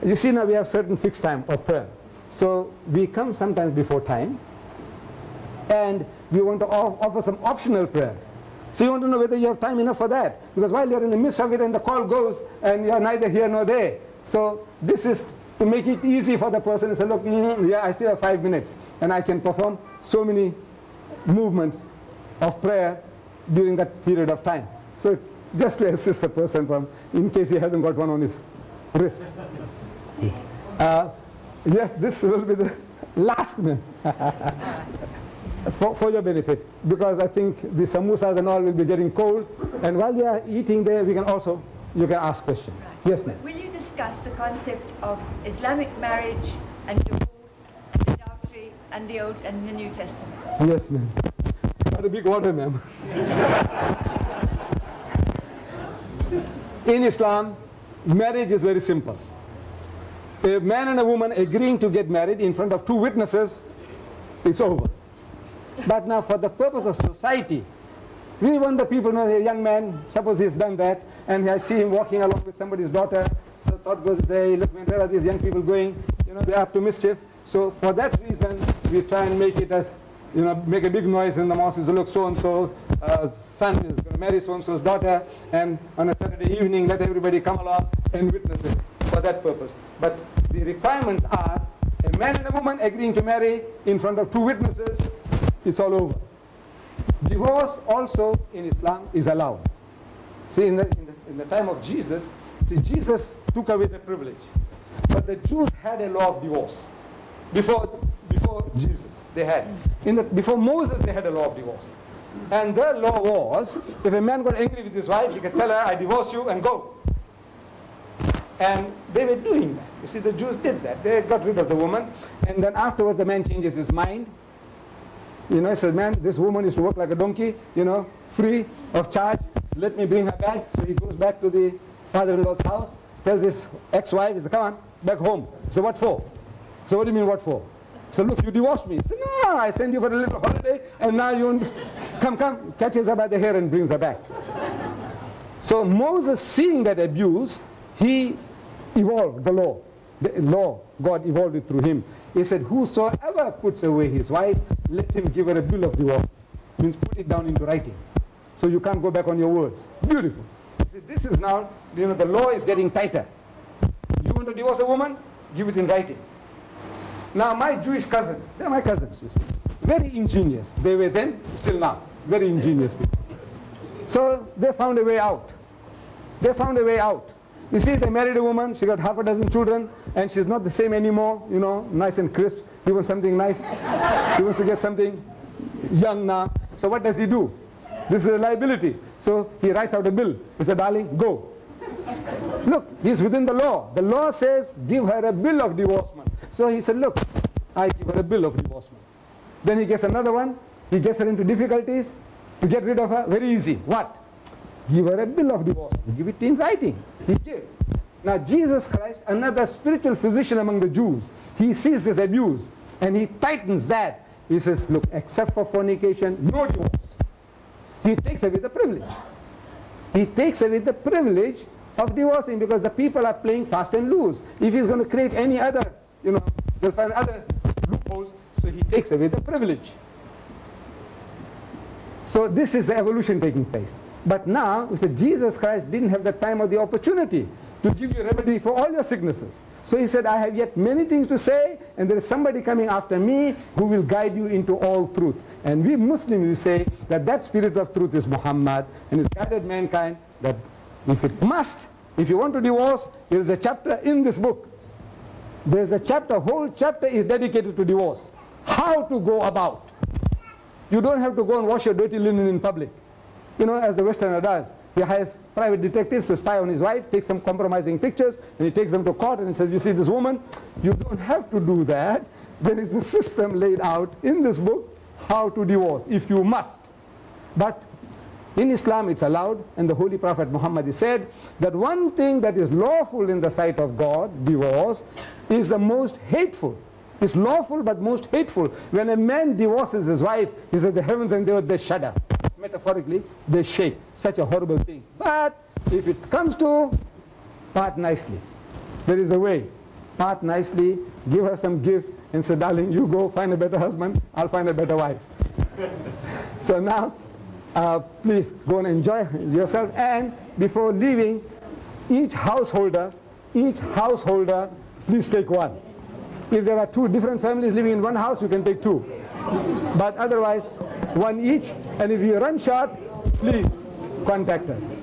You see, now we have certain fixed time of prayer. So we come sometimes before time, and we want to offer some optional prayer. So you want to know whether you have time enough for that. Because while you're in the midst of it and the call goes, and you're neither here nor there. So this is to make it easy for the person to say, look, yeah, I still have 5 minutes, and I can perform so many movements of prayer during that period of time. So just to assist the person from, in case he hasn't got one on his wrist. Yes, this will be the last minute. For your benefit, because I think the samosas and all will be getting cold, and while we are eating there, we can also, you can ask questions. Right. Yes, ma'am. Will you discuss the concept of Islamic marriage and divorce and adultery and the Old and the New Testament? Yes, ma'am. It's not a big order, ma'am. In Islam, marriage is very simple. A man and a woman agreeing to get married in front of 2 witnesses, it's over. But now for the purpose of society, we want the people to know, a young man, suppose he's done that, and I see him walking along with somebody's daughter, so thought goes to say, look, where are these young people going? You know, they're up to mischief. So for that reason, we try and make it as, you know, make a big noise in the mosque. So look, so-and-so son is going to marry so-and-so's daughter, and on a Saturday evening, let everybody come along and witness it for that purpose. But the requirements are, a man and a woman agreeing to marry in front of 2 witnesses, it's all over. Divorce also in Islam is allowed. See, in the time of Jesus, see, Jesus took away the privilege. But the Jews had a law of divorce. Before Jesus, they had. Before Moses, they had a law of divorce. And their law was, if a man got angry with his wife, he could tell her, I divorce you, and go. And they were doing that. You see, the Jews did that. They got rid of the woman, and then afterwards the man changes his mind. You know, he says, man, this woman used to work like a donkey, you know, free of charge. Let me bring her back. So he goes back to the father-in-law's house, tells his ex-wife, he says, come on, back home. So what for? So what do you mean, what for? So look, you divorced me. He said, no, I sent you for a little holiday, and now you come, catches her by the hair and brings her back. So Moses, seeing that abuse, he evolved the law. The law, God evolved it through him. He said, whosoever puts away his wife, let him give her a bill of divorce. Means put it down into writing. So you can't go back on your words. Beautiful. See, this is now, you know, the law is getting tighter. You want to divorce a woman? Give it in writing. Now my Jewish cousins, they're my cousins, you see. Very ingenious. They were then, still now. Very ingenious people. So they found a way out. They found a way out. You see, they married a woman, she got 6 children, and she's not the same anymore, you know, nice and crisp. He wants something nice. He wants to get something young now. So what does he do? This is a liability. So he writes out a bill. He said, darling, go. Look, he's within the law. The law says, give her a bill of divorcement. So he said, look, I give her a bill of divorcement. Then he gets another one. He gets her into difficulties. To get rid of her, very easy. What? Give her a bill of divorcement. Give it in writing. He gives. Now Jesus Christ, another spiritual physician among the Jews, he sees this abuse and he tightens that. He says, look, except for fornication, no divorce. He takes away the privilege. He takes away the privilege of divorcing, because the people are playing fast and loose. If he's going to create any other, you know, they'll find other loopholes, so he takes away the privilege. So this is the evolution taking place. But now, we said Jesus Christ didn't have the time or the opportunity to give you a remedy for all your sicknesses. So he said, I have yet many things to say, and there is somebody coming after me who will guide you into all truth. And we Muslims, we say that that spirit of truth is Muhammad, and has guided mankind that if you want to divorce, there is a chapter in this book. There's a chapter, whole chapter is dedicated to divorce. How to go about. You don't have to go and wash your dirty linen in public. You know, as the Westerner does. He hires private detectives to spy on his wife, takes some compromising pictures, and he takes them to court and he says, you see this woman? You don't have to do that. There is a system laid out in this book how to divorce, if you must. But in Islam it's allowed, and the Holy Prophet Muhammad said that one thing that is lawful in the sight of God, divorce, is the most hateful. It's lawful but most hateful. When a man divorces his wife, he says the heavens and the earth, they shudder. Metaphorically, they shake. Such a horrible thing. But if it comes to part nicely, there is a way. part nicely, give her some gifts, and say, darling, you go find a better husband, I'll find a better wife. So now, please go and enjoy yourself. And before leaving, each householder, please take one. If there are two different families living in one house, you can take two. But otherwise, one each. And if you run short, please contact us.